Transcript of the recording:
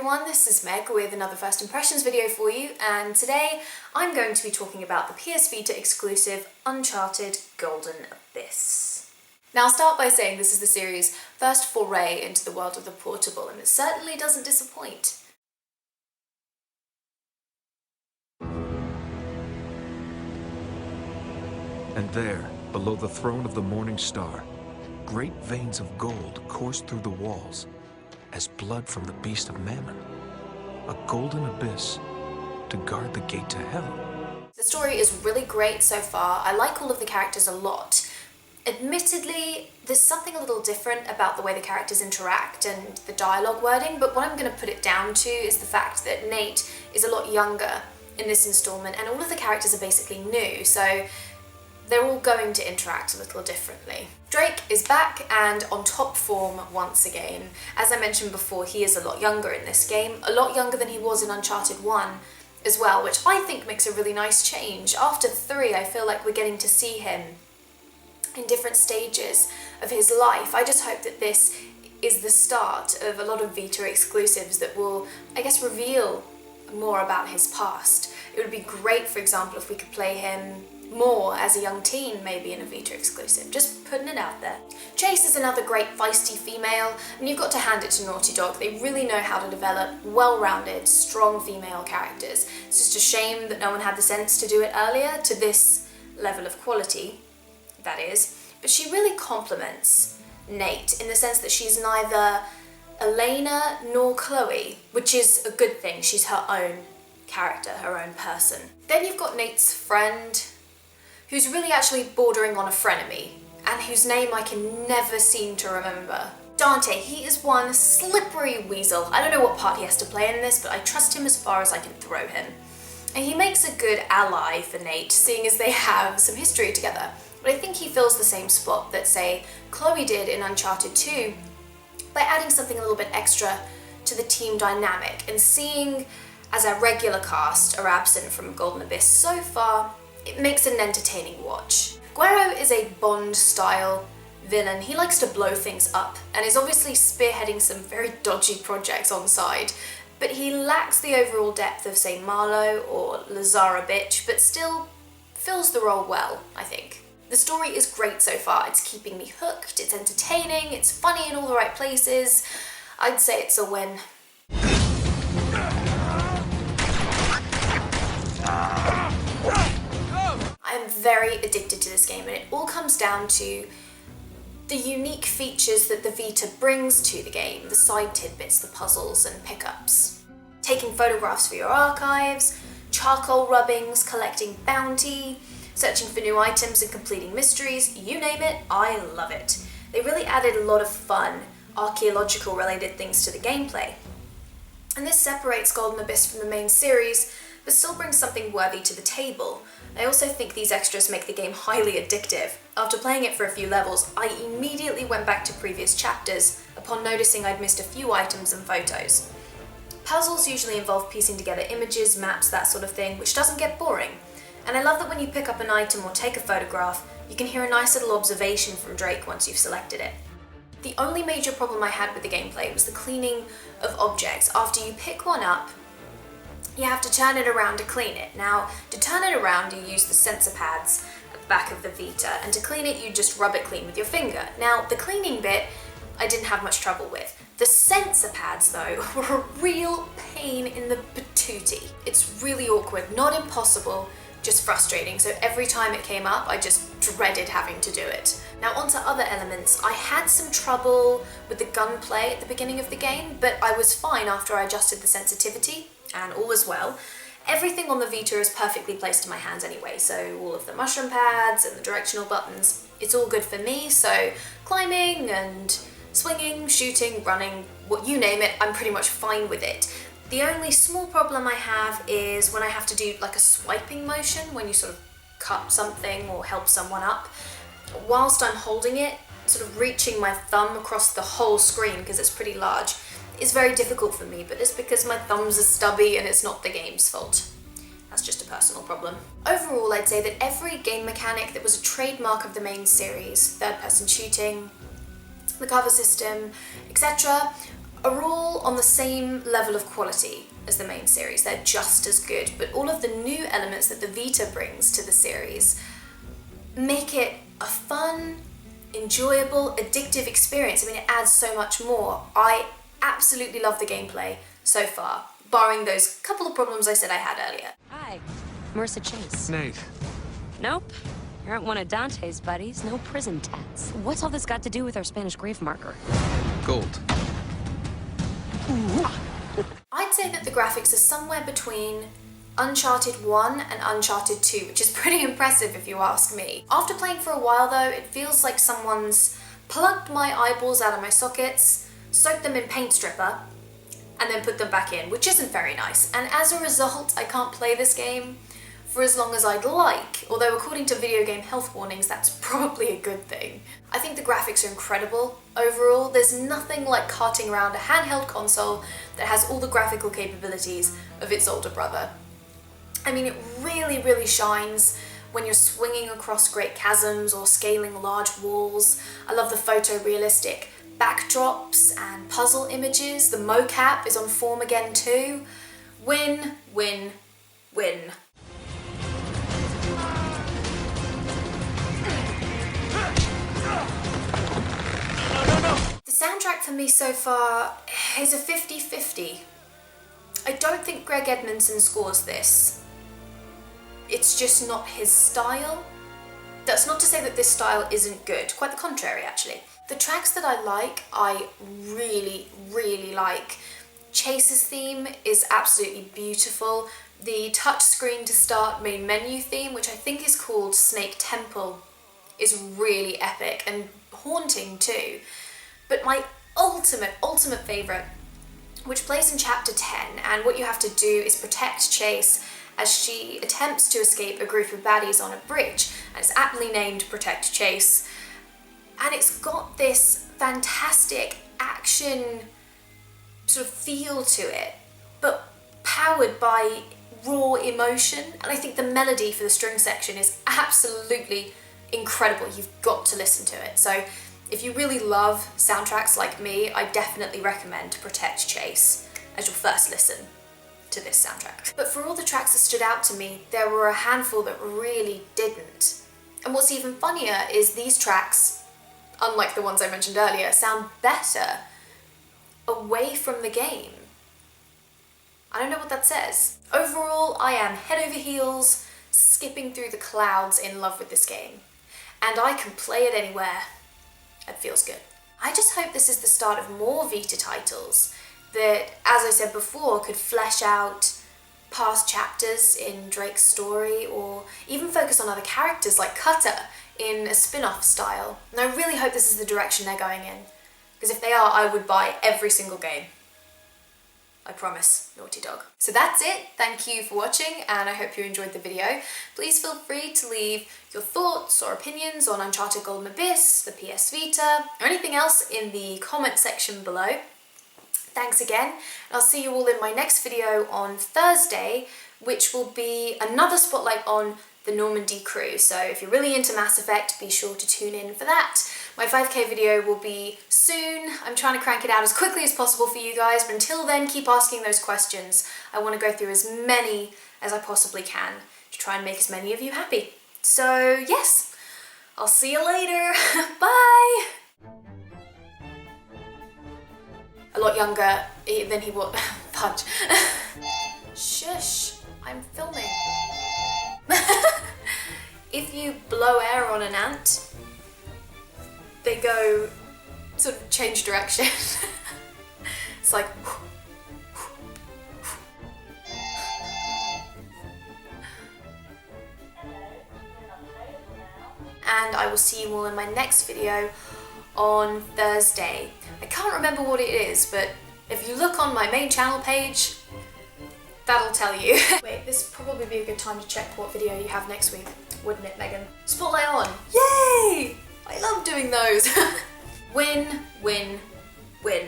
everyone, this is Meg with another first impressions video for you, and today I'm going to be talking about the PSVita exclusive Uncharted Golden Abyss. Now I'll start by saying this is the series' first foray into the world of the portable, and it certainly doesn't disappoint. And there, below the throne of the Morning Star, great veins of gold coursed through the walls, as blood from the beast of Mammon, a golden abyss to guard the gate to hell. The story is really great so far. I like all of the characters a lot. Admittedly, there's something a little different about the way the characters interact and the dialogue wording, but what I'm going to put it down to is the fact that Nate is a lot younger in this installment, and all of the characters are basically new, so they're all going to interact a little differently. Drake is back and on top form once again. As I mentioned before, he is a lot younger in this game, a lot younger than he was in Uncharted 1 as well, which I think makes a really nice change. After 3, I feel like we're getting to see him in different stages of his life. I just hope that this is the start of a lot of Vita exclusives that will, I guess, reveal more about his past. It would be great, for example, if we could play him more as a young teen, maybe in a Vita exclusive. Just putting it out there. Chase is another great feisty female, and you've got to hand it to Naughty Dog. They really know how to develop well-rounded, strong female characters. It's just a shame that no one had the sense to do it earlier, to this level of quality, that is. But she really complements Nate in the sense that she's neither Elena nor Chloe, which is a good thing. She's her own character, her own person. Then you've got Nate's friend, who's really actually bordering on a frenemy, and whose name I can never seem to remember. Dante, he is one slippery weasel. I don't know what part he has to play in this, but I trust him as far as I can throw him. And he makes a good ally for Nate, seeing as they have some history together. But I think he fills the same spot that, say, Chloe did in Uncharted 2, by adding something a little bit extra to the team dynamic, and seeing as our regular cast are absent from Golden Abyss so far, it makes an entertaining watch. Guerrero is a Bond-style villain. He likes to blow things up and is obviously spearheading some very dodgy projects on side, but he lacks the overall depth of, say, Marlowe or Lazara Bitch, but still fills the role well, I think. The story is great so far. It's keeping me hooked, it's entertaining, it's funny in all the right places. I'd say it's a win. I'm very addicted to this game, and it all comes down to the unique features that the Vita brings to the game, the side tidbits, the puzzles and pickups. Taking photographs for your archives, charcoal rubbings, collecting bounty, searching for new items and completing mysteries, you name it, I love it. They really added a lot of fun, archaeological related things to the gameplay. And this separates Golden Abyss from the main series, but still brings something worthy to the table. I also think these extras make the game highly addictive. After playing it for a few levels, I immediately went back to previous chapters upon noticing I'd missed a few items and photos. Puzzles usually involve piecing together images, maps, that sort of thing, which doesn't get boring. And I love that when you pick up an item or take a photograph, you can hear a nice little observation from Drake once you've selected it. The only major problem I had with the gameplay was the cleaning of objects. After you pick one up, you have to turn it around to clean it. Now, to turn it around, you use the sensor pads at the back of the Vita, and to clean it, you just rub it clean with your finger. Now, the cleaning bit, I didn't have much trouble with. The sensor pads, though, were a real pain in the patootie. It's really awkward, not impossible, just frustrating. So every time it came up, I just dreaded having to do it. Now, onto other elements. I had some trouble with the gunplay at the beginning of the game, but I was fine after I adjusted the sensitivity, and all was well. Everything on the Vita is perfectly placed in my hands anyway, so all of the mushroom pads and the directional buttons, it's all good for me, so climbing and swinging, shooting, running, what you name it, I'm pretty much fine with it. The only small problem I have is when I have to do like a swiping motion, when you sort of cut something or help someone up. Whilst I'm holding it, sort of reaching my thumb across the whole screen, because it's pretty large, is very difficult for me, but it's because my thumbs are stubby and it's not the game's fault. That's just a personal problem. Overall, I'd say that every game mechanic that was a trademark of the main series, third-person shooting, the cover system, etc., are all on the same level of quality as the main series. They're just as good, but all of the new elements that the Vita brings to the series make it a fun, enjoyable, addictive experience. I mean, it adds so much more. I absolutely love the gameplay so far, barring those couple of problems I said I had earlier. Hi, Marissa Chase. Nate. Nope. You aren't one of Dante's buddies. No prison tats. What's all this got to do with our Spanish grave marker? Gold. I'd say that the graphics are somewhere between Uncharted 1 and Uncharted 2, which is pretty impressive if you ask me. After playing for a while though, it feels like someone's plucked my eyeballs out of my sockets, soaked them in paint stripper, and then put them back in, which isn't very nice. And as a result, I can't play this game for as long as I'd like, although according to video game health warnings, that's probably a good thing. I think the graphics are incredible overall. There's nothing like carting around a handheld console that has all the graphical capabilities of its older brother. I mean, it really, really shines when you're swinging across great chasms or scaling large walls. I love the photorealistic backdrops and puzzle images. The mocap is on form again too. Win, win, win. The soundtrack for me so far is a 50-50. I don't think Greg Edmonson scores this. It's just not his style. That's not to say that this style isn't good, quite the contrary actually. The tracks that I really, really like. Chase's theme is absolutely beautiful. The touchscreen to start main menu theme, which I think is called Snake Temple, is really epic and haunting too. But my ultimate favourite, which plays in chapter 10, and what you have to do is protect Chase as she attempts to escape a group of baddies on a bridge, and it's aptly named Protect Chase. And it's got this fantastic action sort of feel to it, but powered by raw emotion. And I think the melody for the string section is absolutely incredible. You've got to listen to it. So if you really love soundtracks like me, I definitely recommend Protect Chase as your first listen to this soundtrack. But for all the tracks that stood out to me, there were a handful that really didn't. And what's even funnier is these tracks, unlike the ones I mentioned earlier, sound better away from the game. I don't know what that says. Overall, I am head over heels, skipping through the clouds in love with this game. And I can play it anywhere. It feels good. I just hope this is the start of more Vita titles that, as I said before, could flesh out past chapters in Drake's story, or even focus on other characters like Cutter in a spin-off style. And I really hope this is the direction they're going in, because if they are, I would buy every single game. I promise, Naughty Dog. So that's it. Thank you for watching, and I hope you enjoyed the video. Please feel free to leave your thoughts or opinions on Uncharted Golden Abyss, the PS Vita, or anything else in the comment section below. Thanks again, and I'll see you all in my next video on Thursday, which will be another spotlight on the Normandy crew. So if you're really into Mass Effect, be sure to tune in for that. My 5K video will be soon. I'm trying to crank it out as quickly as possible for you guys, but until then, keep asking those questions. I want to go through as many as I possibly can to try and make as many of you happy. So yes, I'll see you later. Bye! A lot younger than he was. Punch. Shush, I'm filming. If you blow air on an ant, they go sort of change direction. It's like and I will see you all in my next video on Thursday. I can't remember what it is, but if you look on my main channel page, that'll tell you. Wait, this would probably be a good time to check what video you have next week, wouldn't it, Megan? Spotlight on. Yay! I love doing those. Win, win, win.